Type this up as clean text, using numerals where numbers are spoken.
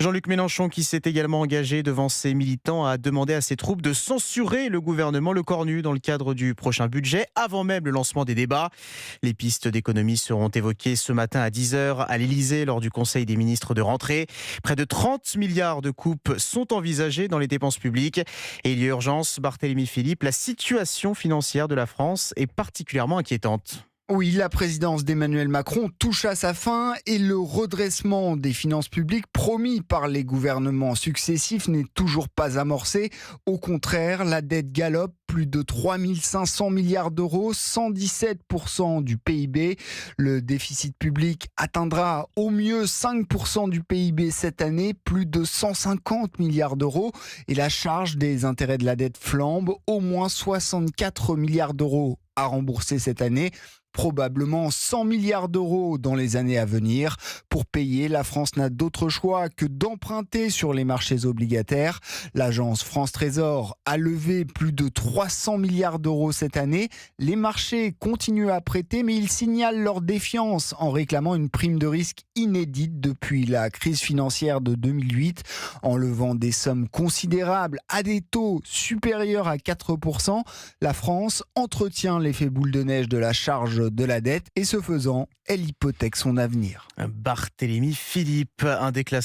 Jean-Luc Mélenchon qui s'est également engagé devant ses militants a demandé à ses troupes de censurer le gouvernement Le Cornu dans le cadre du prochain budget, avant même le lancement des débats. Les pistes d'économie seront évoquées ce matin à 10h à l'Elysée lors du Conseil des ministres de rentrée. Près de 30 milliards de coupes sont envisagées dans les dépenses publiques. Et il y a urgence, Barthélémy Philippe, la situation financière de la France est particulièrement inquiétante. Oui, la présidence d'Emmanuel Macron touche à sa fin et le redressement des finances publiques promis par les gouvernements successifs n'est toujours pas amorcé. Au contraire, la dette galope, plus de 3 500 milliards d'euros, 117% du PIB. Le déficit public atteindra au mieux 5% du PIB cette année, plus de 150 milliards d'euros. Et la charge des intérêts de la dette flambe, au moins 64 milliards d'euros à rembourser cette année. Probablement 100 milliards d'euros dans les années à venir. Pour payer, la France n'a d'autre choix que d'emprunter sur les marchés obligataires. L'agence France Trésor a levé plus de 300 milliards d'euros cette année. Les marchés continuent à prêter, mais ils signalent leur défiance en réclamant une prime de risque inédite depuis la crise financière de 2008. En levant des sommes considérables à des taux supérieurs à 4%, la France entretient l'effet boule de neige de la charge de la dette et ce faisant, elle hypothèque son avenir. Barthélémy Philippe, un déclassement